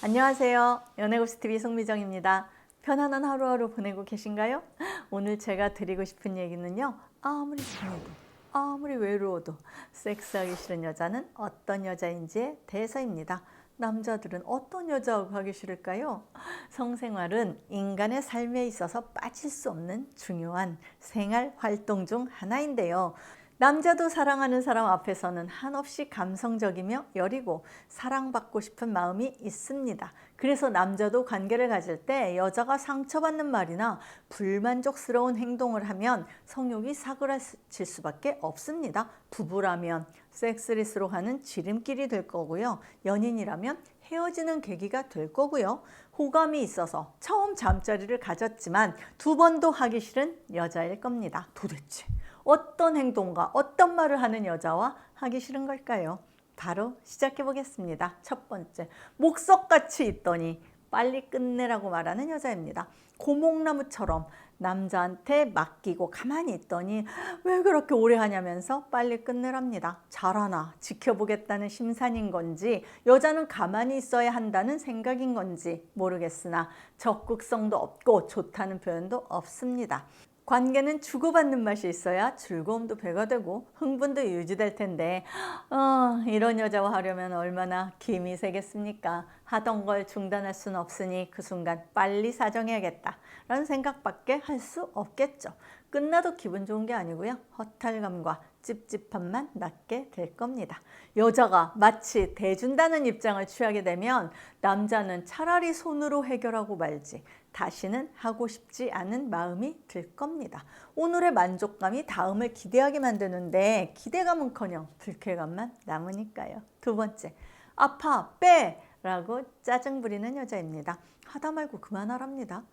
안녕하세요. 연애고스TV 송미정입니다. 편안한 하루하루 보내고 계신가요? 오늘 제가 드리고 싶은 얘기는요. 아무리 중해도 아무리 외로워도 섹스하기 싫은 여자는 어떤 여자인지에 대해서입니다. 남자들은 어떤 여자하고 하기 싫을까요? 성생활은 인간의 삶에 있어서 빠질 수 없는 중요한 생활 활동 중 하나인데요. 남자도 사랑하는 사람 앞에서는 한없이 감성적이며 여리고 사랑받고 싶은 마음이 있습니다. 그래서 남자도 관계를 가질 때 여자가 상처받는 말이나 불만족스러운 행동을 하면 성욕이 사그라질 수밖에 없습니다. 부부라면 섹스리스로 가는 지름길이 될 거고요. 연인이라면 헤어지는 계기가 될 거고요. 호감이 있어서 처음 잠자리를 가졌지만 두 번도 하기 싫은 여자일 겁니다. 도대체 어떤 행동과 어떤 말을 하는 여자와 하기 싫은 걸까요? 바로 시작해 보겠습니다. 첫 번째, 목석같이 있더니 빨리 끝내라고 말하는 여자입니다. 고목나무처럼 남자한테 맡기고 가만히 있더니 왜 그렇게 오래 하냐면서 빨리 끝내랍니다. 잘하나 지켜보겠다는 심산인 건지 여자는 가만히 있어야 한다는 생각인 건지 모르겠으나 적극성도 없고 좋다는 표현도 없습니다. 관계는 주고받는 맛이 있어야 즐거움도 배가 되고 흥분도 유지될 텐데 이런 여자와 하려면 얼마나 김이 새겠습니까? 하던 걸 중단할 수는 없으니 그 순간 빨리 사정해야겠다 라는 생각밖에 할 수 없겠죠. 끝나도 기분 좋은 게 아니고요. 허탈감과 찝찝함만 낳게 될 겁니다. 여자가 마치 대준다는 입장을 취하게 되면 남자는 차라리 손으로 해결하고 말지 다시는 하고 싶지 않은 마음이 들 겁니다. 오늘의 만족감이 다음을 기대하게 만드는데 기대감은커녕 불쾌감만 남으니까요. 두 번째, 아파, 빼! 라고 짜증 부리는 여자입니다. 하다 말고 그만하랍니다.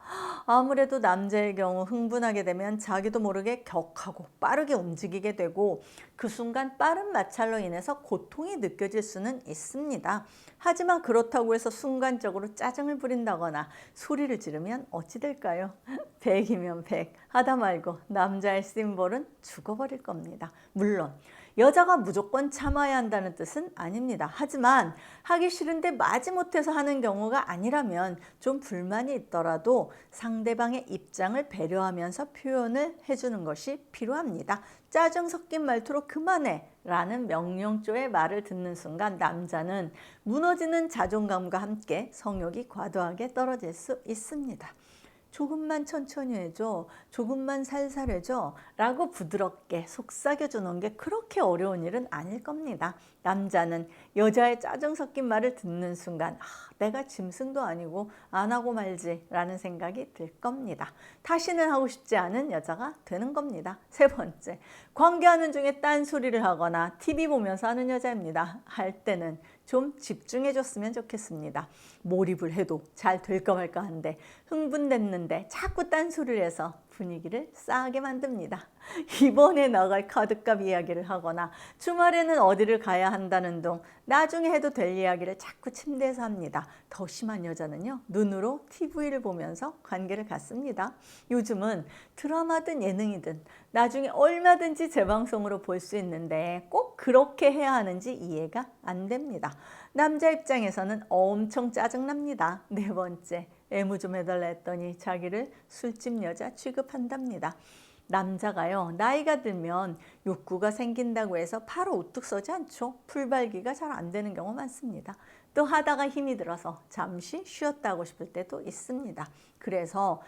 아무래도 남자의 경우 흥분하게 되면 자기도 모르게 격하고 빠르게 움직이게 되고 그 순간 빠른 마찰로 인해서 고통이 느껴질 수는 있습니다. 하지만 그렇다고 해서 순간적으로 짜증을 부린다거나 소리를 지르면 어찌 될까요? 100이면 100, 하다 말고 남자의 심볼은 죽어버릴 겁니다. 물론 여자가 무조건 참아야 한다는 뜻은 아닙니다. 하지만 하기 싫은데 마지못해서 하는 경우가 아니라면 좀 불만이 있더라도 상대방의 입장을 배려하면서 표현을 해주는 것이 필요합니다. 짜증 섞인 말투로 그만해 라는 명령조의 말을 듣는 순간 남자는 무너지는 자존감과 함께 성욕이 과도하게 떨어질 수 있습니다. 조금만 천천히 해줘, 조금만 살살 해줘 라고 부드럽게 속삭여주는 게 그렇게 어려운 일은 아닐 겁니다. 남자는 여자의 짜증 섞인 말을 듣는 순간 내가 짐승도 아니고 안 하고 말지 라는 생각이 들 겁니다. 다시는 하고 싶지 않은 여자가 되는 겁니다. 세 번째, 관계하는 중에 딴소리를 하거나 TV 보면서 하는 여자입니다. 할 때는 좀 집중해 줬으면 좋겠습니다. 몰입을 해도 잘 될까 말까 한데 흥분됐는데 자꾸 딴소리를 해서 분위기를 싸하게 만듭니다. 이번에 나갈 카드값 이야기를 하거나 주말에는 어디를 가야 한다는 둥 나중에 해도 될 이야기를 자꾸 침대에서 합니다. 더 심한 여자는요, 눈으로 TV를 보면서 관계를 갖습니다. 요즘은 드라마든 예능이든 나중에 얼마든지 재방송으로 볼 수 있는데 꼭 그렇게 해야 하는지 이해가 안 됩니다. 남자 입장에서는 엄청 짜증납니다. 네 번째, 애무 좀 해달라 했더니 자기를 술집 여자 취급한답니다. 남자가요, 나이가 들면 욕구가 생긴다고 해서 바로 우뚝 서지 않죠. 풀발기가 잘 안 되는 경우 많습니다. 또 하다가 힘이 들어서 잠시 쉬었다 하고 싶을 때도 있습니다. 그래서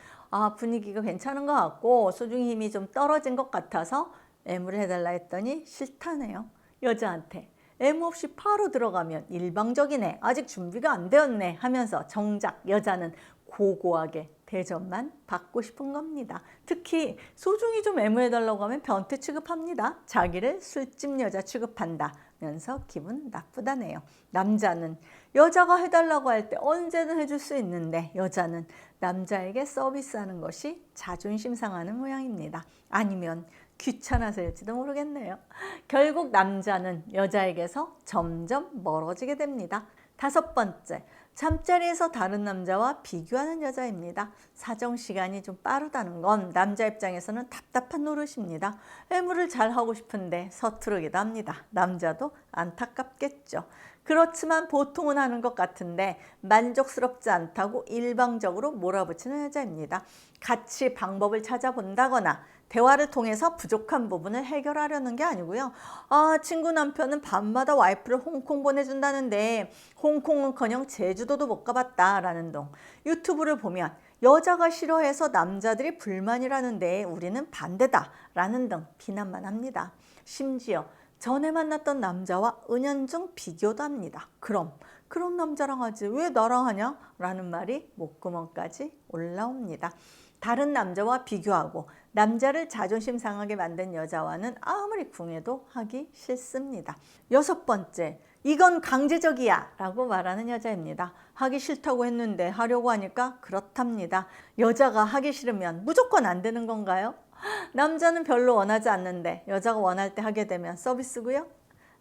분위기가 괜찮은 것 같고 소중히 힘이 좀 떨어진 것 같아서 애무를 해달라 했더니 싫다네요. 여자한테 애무 없이 바로 들어가면 일방적이네, 아직 준비가 안 되었네 하면서 정작 여자는 고고하게 대접만 받고 싶은 겁니다. 특히 소중히 좀 애무해달라고 하면 변태 취급합니다. 자기를 술집 여자 취급한다면서 기분 나쁘다네요. 남자는 여자가 해달라고 할 때 언제든 해줄 수 있는데 여자는 남자에게 서비스하는 것이 자존심 상하는 모양입니다. 아니면 귀찮아서일지도 모르겠네요. 결국 남자는 여자에게서 점점 멀어지게 됩니다. 다섯 번째, 잠자리에서 다른 남자와 비교하는 여자입니다. 사정 시간이 좀 빠르다는 건 남자 입장에서는 답답한 노릇입니다. 애무를 잘 하고 싶은데 서투르기도 합니다. 남자도 안타깝겠죠. 그렇지만 보통은 하는 것 같은데 만족스럽지 않다고 일방적으로 몰아붙이는 여자입니다. 같이 방법을 찾아본다거나 대화를 통해서 부족한 부분을 해결하려는 게 아니고요. 친구 남편은 밤마다 와이프를 홍콩 보내준다는데 홍콩은커녕 제주도도 못 가봤다라는 등 유튜브를 보면 여자가 싫어해서 남자들이 불만이라는데 우리는 반대다라는 등 비난만 합니다. 심지어 전에 만났던 남자와 은연중 비교도 합니다. 그런 남자랑 하지 왜 나랑 하냐? 라는 말이 목구멍까지 올라옵니다. 다른 남자와 비교하고 남자를 자존심 상하게 만든 여자와는 아무리 궁해도 하기 싫습니다. 6번째, 이건 강제적이야 라고 말하는 여자입니다. 하기 싫다고 했는데 하려고 하니까 그렇답니다. 여자가 하기 싫으면 무조건 안 되는 건가요? 남자는 별로 원하지 않는데 여자가 원할 때 하게 되면 서비스고요.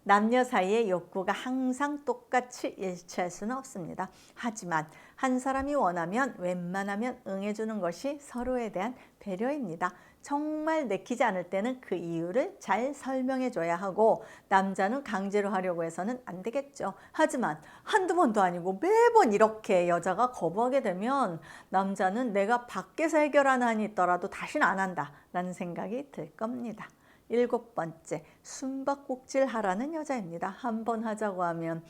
남녀 사이의 욕구가 항상 똑같이 일치할 수는 없습니다. 하지만 한 사람이 원하면 웬만하면 응해주는 것이 서로에 대한 배려입니다. 정말 내키지 않을 때는 그 이유를 잘 설명해줘야 하고 남자는 강제로 하려고 해서는 안 되겠죠. 하지만 한두 번도 아니고 매번 이렇게 여자가 거부하게 되면 남자는 내가 밖에서 해결하는 한이 있더라도 다시는 안 한다 라는 생각이 들 겁니다. 7번째, 숨바꼭질 하라는 여자입니다. 한 번 하자고 하면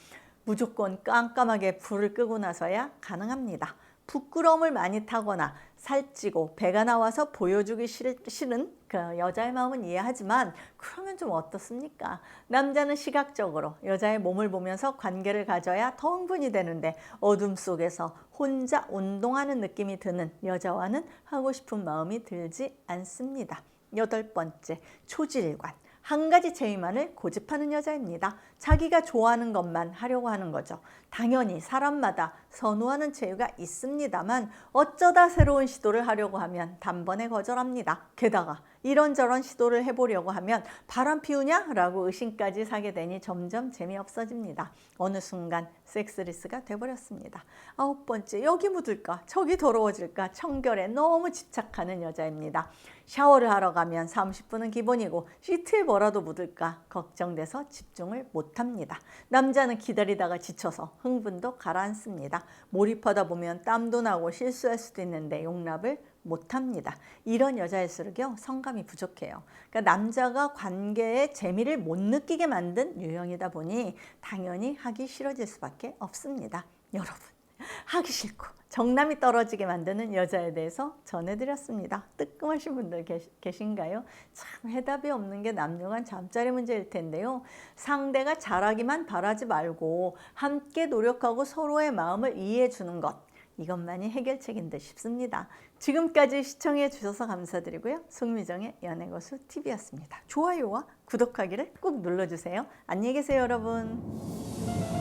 무조건 깜깜하게 불을 끄고 나서야 가능합니다. 부끄러움을 많이 타거나 살찌고 배가 나와서 보여주기 싫은 그 여자의 마음은 이해하지만 그러면 좀 어떻습니까? 남자는 시각적으로 여자의 몸을 보면서 관계를 가져야 더 흥분이 되는데 어둠 속에서 혼자 운동하는 느낌이 드는 여자와는 하고 싶은 마음이 들지 않습니다. 8번째, 초질관. 한 가지 제의만을 고집하는 여자입니다. 자기가 좋아하는 것만 하려고 하는 거죠. 당연히 사람마다 선호하는 체유가 있습니다만 어쩌다 새로운 시도를 하려고 하면 단번에 거절합니다. 게다가 이런저런 시도를 해보려고 하면 바람 피우냐? 라고 의심까지 사게 되니 점점 재미없어집니다. 어느 순간 섹스리스가 돼버렸습니다. 9번째, 여기 묻을까? 저기 더러워질까? 청결에 너무 집착하는 여자입니다. 샤워를 하러 가면 30분은 기본이고 시트에 뭐라도 묻을까 걱정돼서 집중을 못합니다. 남자는 기다리다가 지쳐서 흥분도 가라앉습니다. 몰입하다 보면 땀도 나고 실수할 수도 있는데 용납을 못합니다. 이런 여자일수록요 성감이 부족해요. 그러니까 남자가 관계에 재미를 못 느끼게 만든 유형이다 보니 당연히 하기 싫어질 수밖에 없습니다. 여러분, 하기 싫고 정남이 떨어지게 만드는 여자에 대해서 전해드렸습니다. 뜨끔하신 분들 계신가요? 참 해답이 없는 게 남녀 간 잠자리 문제일 텐데요. 상대가 잘하기만 바라지 말고 함께 노력하고 서로의 마음을 이해해 주는 것, 이것만이 해결책인 듯 싶습니다. 지금까지 시청해 주셔서 감사드리고요. 송미정의 연애고수 TV였습니다. 좋아요와 구독하기를 꼭 눌러주세요. 안녕히 계세요, 여러분.